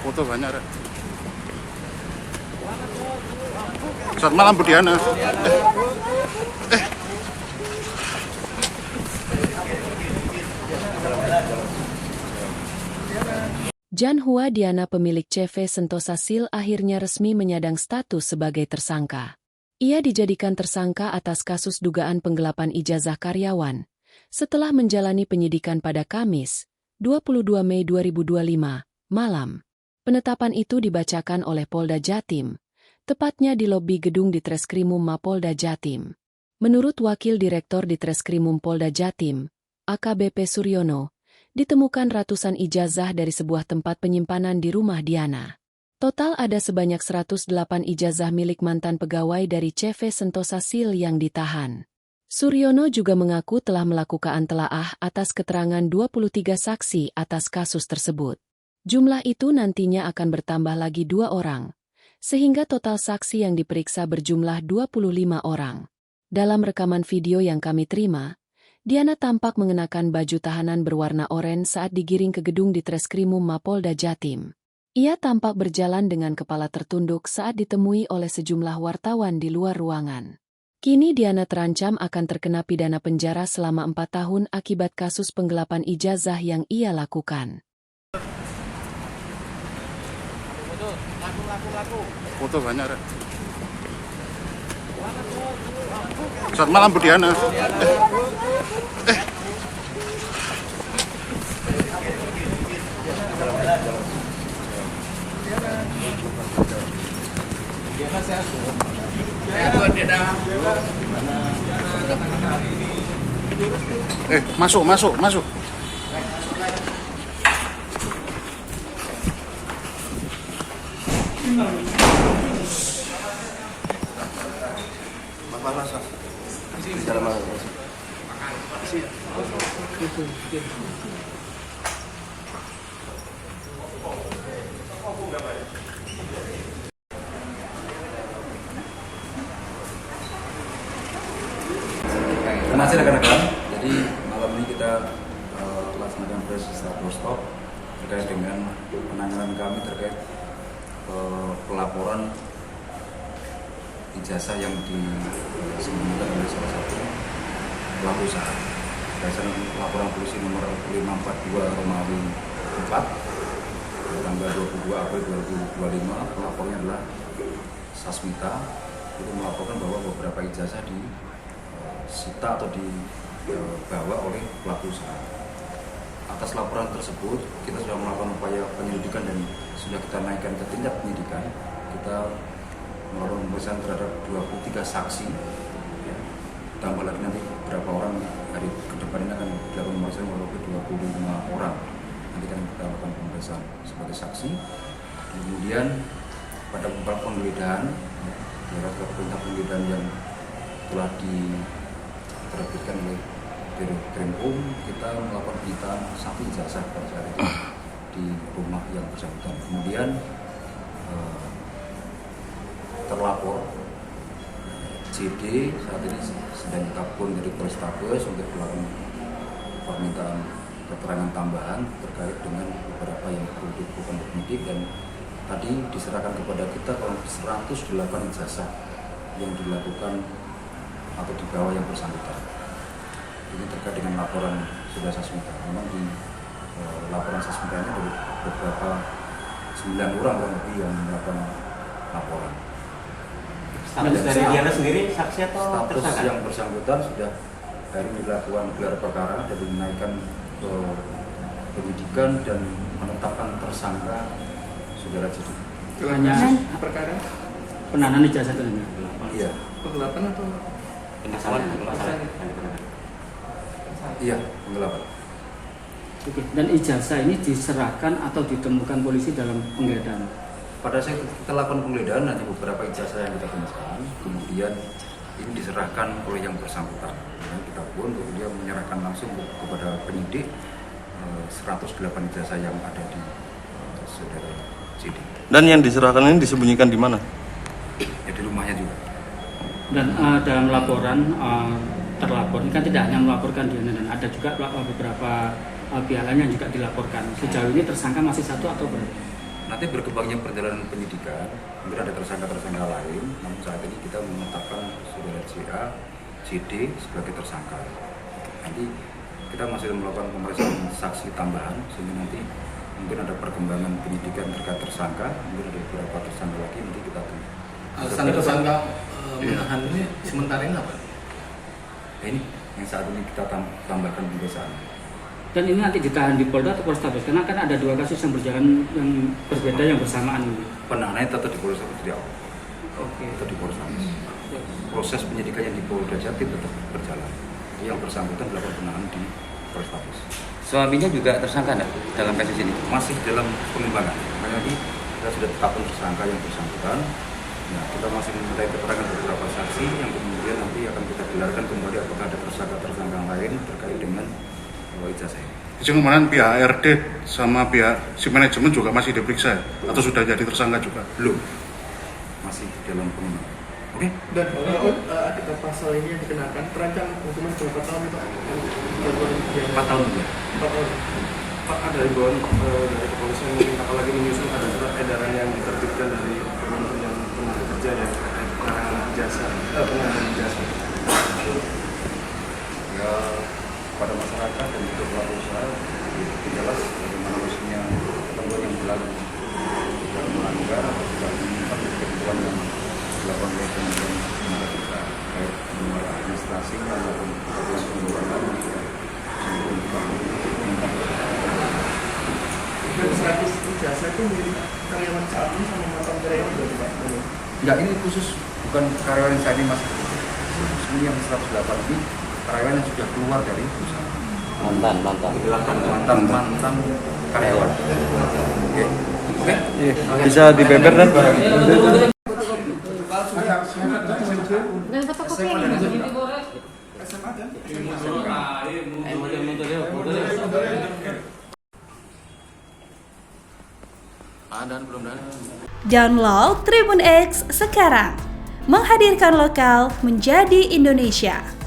Foto banyak, Rek. Selamat malam, Bu Diana. Jan Hua Diana, pemilik CV Sentosa Sil, akhirnya resmi menyandang status sebagai tersangka. Ia dijadikan tersangka atas kasus dugaan penggelapan ijazah karyawan setelah menjalani penyidikan pada Kamis, 22 Mei 2025, malam. Penetapan itu dibacakan oleh Polda Jatim, tepatnya di lobi gedung Ditreskrimum Mapolda Jatim. Menurut Wakil Direktur Ditreskrimum Polda Jatim, AKBP Suryono, ditemukan ratusan ijazah dari sebuah tempat penyimpanan di rumah Diana. Total ada sebanyak 108 ijazah milik mantan pegawai dari CV Sentosa Sil yang ditahan. Suryono juga mengaku telah melakukan telaah atas keterangan 23 saksi atas kasus tersebut. Jumlah itu nantinya akan bertambah lagi 2 orang, sehingga total saksi yang diperiksa berjumlah 25 orang. Dalam rekaman video yang kami terima, Diana tampak mengenakan baju tahanan berwarna oranye saat digiring ke gedung Ditreskrimum Mapolda Jatim. Ia tampak berjalan dengan kepala tertunduk saat ditemui oleh sejumlah wartawan di luar ruangan. Kini Diana terancam akan terkena pidana penjara selama 4 tahun akibat kasus penggelapan ijazah yang ia lakukan. Foto banyak, Rek. Selamat malam, Bu Diana. Masuk. Terima kasih rekan-rekan. Jadi malam ini kita laksanakan press stop terkait dengan penanganan kami terkait pelaporan ijazah yang disembunyikan oleh salah satu pelaku usaha. Berdasarkan laporan polisi nomor 542 Romawi 4 tanggal 22 April 2025, pelapornya adalah Sasmita, itu melaporkan bahwa beberapa ijazah disita atau dibawa oleh pelaku usaha. Atas laporan tersebut, kita sudah melakukan upaya penyelidikan dan sudah kita naikkan ke tingkat penyidikan. Kita melakukan pemeriksaan terhadap 23 saksi. Tambah lagi nanti beberapa orang hari ke depan ini akan dilakukan pemeriksaan oleh 25 orang. Nanti kan kita lakukan pemeriksaan sebagai saksi. Kemudian pada beberapa penggeledahan, perintah penggeledahan yang telah diterbitkan oleh Ditreskrimum, kita melakukan penyitaan 1 ijazah pada saat itu di rumah yang bersangkutan. Kemudian terlapor CD saat ini sedang kita pun dari Polrestabes untuk melakukan permintaan keterangan tambahan terkait dengan beberapa yang perlu dilakukan penyidik, dan tadi diserahkan kepada kita 108 ijazah yang dilakukan atau dibawa yang bersangkutan. Ini terkait dengan laporan sudah Sasmita. Memang di laporan Sasmita ini ada beberapa 9 orang lebih yang melakukan laporan. Status dari Diana sendiri saksi atau status tersangka? Yang bersangkutan sudah hari ini dilakukan gelar perkara dan dinaikkan ke penyidikan dan menetapkan tersangka saudara Jadi. Hanya perkara penahanan ijazah itu hanya. Iya. Penggelapan atau Penggelapan. Iya, penggelapan. Oke. Dan ijazah ini diserahkan atau ditemukan polisi dalam penggeledahan. Pada saat kita lakukan penggeledahan, nanti beberapa ijazah yang kita temukan, kemudian ini diserahkan oleh yang bersangkutan. Dan kita pun kemudian menyerahkan langsung kepada penyidik 108 ijazah yang ada di saudara CD. Dan yang diserahkan ini disembunyikan di mana? Ya, di rumahnya juga. Dan dalam laporan terlapor. Ini kan tidak hanya melaporkan Diana dan ada juga beberapa pihak lain yang juga dilaporkan. Sejauh ini tersangka masih satu atau berapa? Nanti berkembangnya perjalanan penyidikan, mungkin ada tersangka-tersangka lain, namun saat ini kita menetapkan saudara CA, CD sebagai tersangka. Nanti kita masih melakukan pemeriksaan saksi tambahan, sehingga nanti mungkin ada perkembangan penyidikan terkait tersangka, mungkin ada beberapa tersangka lagi, nanti kita tunggu. Alasan tersangka menahan ini sementara ini apa? Nah, ini yang saat ini kita tambahkan pemeriksaan. Dan ini nanti ditahan di Polda atau Polrestabes? Karena kan ada dua kasus yang berjalan yang berbeda yang bersamaan ini. Penahanannya tetap di Polrestabes dari awal. Oke. Tetap di Polrestabes. Proses penyidikan yang di Polda Jatim tetap berjalan. Yang bersangkutan dilakukan penahanan di Polrestabes. Suaminya juga tersangka enggak dalam kasus ini? Masih dalam pengembangan. Makanya ini kita sudah tetapkan tersangka yang bersangkutan. Nah, kita masih meminta keterangan beberapa saksi yang kemudian nanti akan kita gelarkan kembali apakah ada tersangka lain terkait dengan ijazah ini. Jadi kemarin pihak RD sama pihak si manajemen juga masih diperiksa ya? Atau sudah jadi tersangka juga? Belum. Masih dalam pengembangan. Oke? Dan ketika pasal ini yang dikenakan terancam hukuman berapa tahun Pak? 4 tahun ya. 4 tahun. Pak, ada himbauan dari kepolisian mungkin apalagi menyusun ada surat edaran yang diterbitkan dari Kementerian Tenaga Kerja ya terkait penanganan ijazah. Ya, pada masyarakat dan juga pelaku usaha jelas bagaimana mestinya ketentuan yang berlaku tidak melanggar atau tidak menyimpang ketentuan yang dilakukan oleh Kementerian Tenaga Kerja baik nomor administrasi maupun ketentuan pembuatan Dan 100 ijazah itu milik karyawan saat ini sama mantan karyawan berarti Pak? enggak, ini khusus bukan karyawan yang saat ini masih sebenarnya yang 108 ini karyawan yang sudah keluar dari perusahaan. Mantan karyawan. Oke. Oke. Bisa dibeber dan Download Tribun X sekarang, menghadirkan lokal menjadi Indonesia.